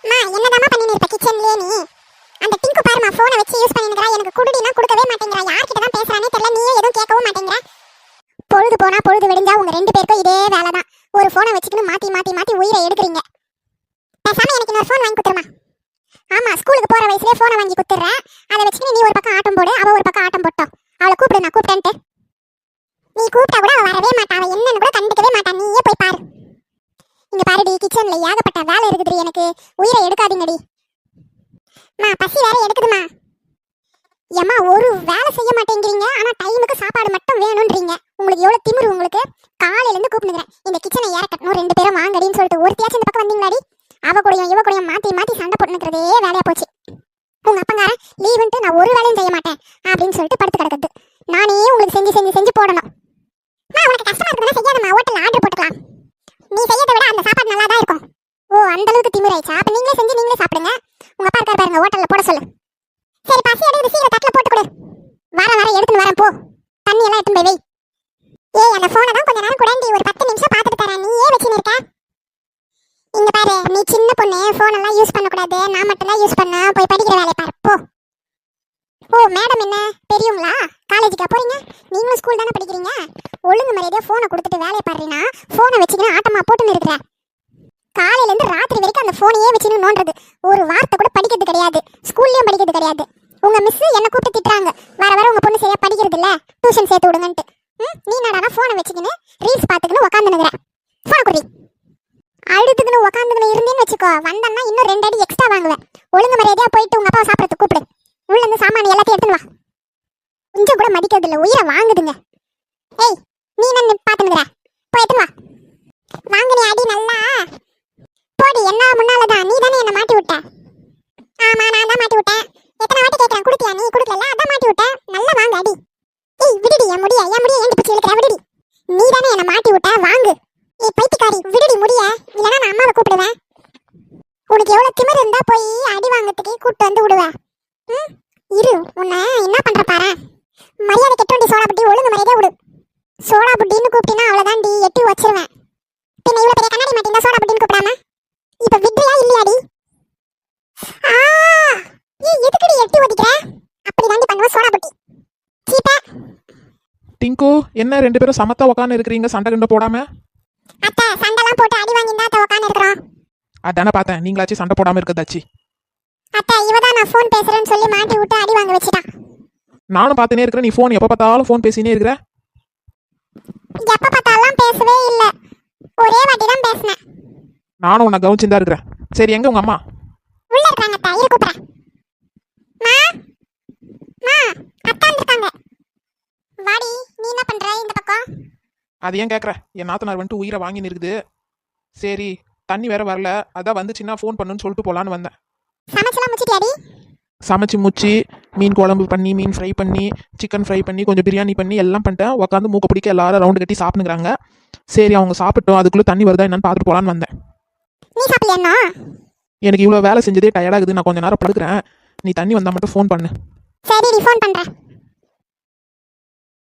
என்னதாம்மா பண்ணிட்டு இருக்க கிச்சன்லயே நீ? அந்த டிங்கு பாருமா போனை வச்சு யூஸ் பண்ணிக்கிறா. எனக்கு குடுடினா கொடுக்கவே மாட்டேங்கறா. யார்கிட்ட தான் பேசுறானே தெரியல. நீயே எதுவும் கேட்கவும் மாட்டேங்கற. பொழுது போனா பொழுது விடிஞ்சா உங்க ரெண்டு பேருக்கும் இதே வேலை தான். ஒரு போனை வச்சுக்கிட்டு மாத்தி மாத்தி மாத்தி உயிரை எடுக்குறீங்க. பேசாம எனக்கு இன்னொரு போன் வாங்கி குடுறமா. ஆமா, ஸ்கூலுக்கு போற வயசுலயே போனை வாங்கி குடுத்துறற. அத வச்சுக்கிட்டு நீ ஒரு பக்கம் ஆட்டம் போடு, அவ ஒரு பக்கம் ஆட்டம் போட்டோம். அவளை கூப்பிடு, நான் கூப்பிட்டேன்ட்டு. நீ கூப்பிட்டா கூட அவ வரவே மாட்டா. அவ என்னன்னு கூட கண்டுக்கவே மாட்டா. நீயே போய் பாரு. இங்க பாருடி, கிச்சன்ல ஏகப்பட்ட வேலை இருக்குதுடி. எனக்கு உயிரை எடுக்காதீங்கடி. மா பசி வேற எடுக்குதுமா. ஏம்மா ஒரு வேலை செய்ய மாட்டேங்கிறீங்க, ஆனா டைமுக்கு சாப்பாடு மட்டும் வேணும்ன்றீங்க. உங்களுக்கு எவ்வளவு திமிரு உங்களுக்கு? காலையில இருந்து கூப்பிடுறேன் இந்த கிச்சனை ஏறக்கட்டணும், ரெண்டு பேரும் வாங்கடின்னு சொல்லிட்டு ஒருத்தியாச்சும் இந்த பக்கம் வந்தீங்களாடி? அவ கூடயும் இவ கூடயும் மாத்தி மாத்தி சண்டை போட்டுக்கிறதே வேலையா போச்சு. உங்க அப்பங்கார லீவுன்ட்டு நான் ஒரு வேலையும் செய்ய மாட்டேன் அப்படின்னு சொல்லிட்டு படுத்து கிடக்குது. நானே உங்களுக்கு செஞ்சு செஞ்சு செஞ்சு போடணும். உனக்கு கஷ்டமா இருக்குதுன்னா செய்யாதம்மா, ஹோட்டல்ல ஆர்டர் போட்டுக்கலாம். நீ செய்யறதை விட அந்த சாப்பாடு நல்லா தான் இருக்கும். ஓ, அந்த அளவுக்கு திமிராயிச்சா? அப்ப நீங்களே செஞ்சு நீங்களே சாப்பிடுங்க. உங்க அப்பா இருக்காரு பாருங்க, ஹோட்டல்ல போட சொல்லு. சரி, பசி எடுத்து சீக்கிரம் தட்டுல போட்டு கொடு. வர எடுத்துன்னு வரேன் போ. தண்ணி எல்லாம் எடுத்து போய் வை. ஏய், அந்த போனை தான் கொஞ்ச நேரம் குடண்டி, ஒரு 10 நிமிஷம் பார்த்துட்டு தரேன். நீ ஏன் வச்சுன்னு இருக்க? இங்க பாரு, நீ சின்ன பொண்ணு, போன் எல்லாம் யூஸ் பண்ண கூடாது. நான் மட்டும் தான் யூஸ் பண்ண. போய் படிக்கிற வேலையை பாரு போ. ஓ மேடம், என்ன பெரியவங்களா? காலேஜுக்கா போறீங்க? நீங்களும் ஸ்கூல் தானே படிக்கிறீங்க? ஒழுங்கு மரியாதையா போனை கொடுத்துட்டு வேலையை பாருன்னா போனை வச்சுக்கின்னு ஆட்டமா போட்டுன்னு இருக்கிற. காலையில இருந்து ராத்திரி வரைக்கும் அந்த போனையே வச்சுன்னு நோண்டுறது. ஒரு வார்த்தை கூட படிக்கிறது கிடையாது. ஸ்கூல்லயும் படிக்கிறது கிடையாது. உங்க மிஸ் என்ன கூப்பிட்டு திட்டுறாங்க, வர உங்க பொண்ணு சரியா படிக்கிறது இல்ல, டியூஷன் சேர்த்து விடுங்கன்ட்டு. நீ என்னடா போனை வச்சுக்கின்னு ரீல்ஸ் பாத்துக்கின்னு உட்காந்துனுக்குற. போன குடி. அழுதுக்குன்னு உட்காந்துக்கின்னு இருந்தேன்னு வச்சுக்கோ, வந்தன்னா இன்னும் 2 அடி எக்ஸ்ட்ரா வாங்குவேன். ஒழுங்கு மரியாதையா போயிட்டு உங்க அப்பாவை சாப்பிடறதுக்கு கூப்பிடு. உள்ள இருந்து சாமான் எல்லாத்தையும் எடுத்துன்னு வா. கொஞ்சம் கூட மதிக்கிறது இல்ல, உயிரை வாங்குதுங்க. ஏய், நீ என்ன பாத்துனுக்குற? போய் எடுத்துன்னு வா. வாங்கினி அடி நல்லா போடி. என்ன முன்னாலதான் நீ தானே என்ன மாட்டி விட்ட. ஆமா, நான் தான் மாட்டி விட்டேன். எத்தனை வாட்டி கேட்கிறேன், குடுத்தியா? நீ குடுக்கல, அதான் மாட்டி விட்டேன். நல்லா வாங்க அடி. ஏய் விடுடி, என் முடிய ஏன் பிடிச்சி இழுக்கிற? விடுடி, நீ தானே என்ன மாட்டி விட்ட, வாங்கு. ஏய் பைத்தியக்காரி, விடுடி முடிய, இல்லைன்னா நான் அம்மாவை கூப்பிடுவேன். உனக்கு எவ்வளவு திமிரு இருந்தா போய் அடி வாங்கறதுக்கு கூப்பிட்டு வந்து விடுவேன். இரு, உன்னை என்ன பண்ற பாரு. மரியாதை கெட்டோண்டி சோடா புட்டி, ஒழுங்கு மரியாதையா விடு. சோடா புட்டின்னு கூப்பிட்டினா அவ்வளவுதான்டி, எட்டி வச்சிருவேன். பின்ன இவ்வளவு பெரிய கண்ணாடி மாட்டினா சோடா புட்டின்னு கூப்பிடாம இப்ப விட்றியா இல்லையாடி? எதுக்குடி எட்டி ஒதிக்கிற? அப்படி தாண்டி பண்ணுவ சோடா புட்டி. சீப்பா டிங்கு, என்ன ரெண்டு பேரும் சமத்தா உட்காந்து இருக்கிறீங்க, சண்டை கண்டு போடாம? அத்தை, சண்டைலாம் போட்டு அடி வாங்கி தான் உட்காந்து இருக்கிறோம். அதானே பார்த்தேன், நீங்களாச்சும் சண்டை போடாம இருக்கதாச்சு. அத்தை, இவதான் நான் ஃபோன் பேசுறேன்னு சொல்லி மாட்டி விட்டு அடி வாங்க வச்சிட்டான். நானும் பார்த்துனே இருக்கிறேன், நீ ஃபோன் எப்போ பார்த்தாலும் ஃபோன் பேசினே இருக்கிற. எப்ப பார்த்தாலும் பேசவே இல்ல, ஒரே வாட்டி தான் பேசினேன். நானும் உன்னை கவனிச்சுதான் இருக்கிறேன். சரி, எங்க உங்க அம்மா? உள்ள இருக்காங்க அத்தை, இரு கூப்பிடுறேன். மா மா, அத்தை வந்திருக்காங்க. வாடி, நீ என்ன பண்ற இந்த பக்கம்? அது ஏன் கேட்குற? என் நாத்தனார் வந்துட்டு உயிரை வாங்கின்னு இருக்குது. சரி, தண்ணி வேற வரல, அதான் வந்துச்சுன்னா ஃபோன் பண்ணுன்னு சொல்லிட்டு போலான்னு வந்தேன். சமைச்சலாம் முடிச்சிட்டியாடி? சமைச்சு முச்சு, மீன் குழம்பு பண்ணி, மீன் ஃப்ரை பண்ணி, சிக்கன் ஃப்ரை பண்ணி, கொஞ்சம் பிரியாணி பண்ணி எல்லாம் பண்ணிட்டேன். உட்காந்து மூக்க பிடிக்க எல்லாரும் ரவுண்டு கட்டி சாப்பிட்டுக்கிறாங்க. சரி, அவங்க சாப்பிட்டோம், அதுக்குள்ளே தண்ணி வருதா என்னன்னு பார்த்துட்டு போலான்னு வந்தேன். நீ சாப்பிடலையா? எனக்கு இவ்வளோ வேலை செஞ்சதே டயர்டாகுது, நான் கொஞ்சம் நேரம் படுக்கிறேன். நீ தண்ணி வந்தால் மட்டும் ஃபோன் பண்ணு. சரி, ஃபோன் பண்றேன்.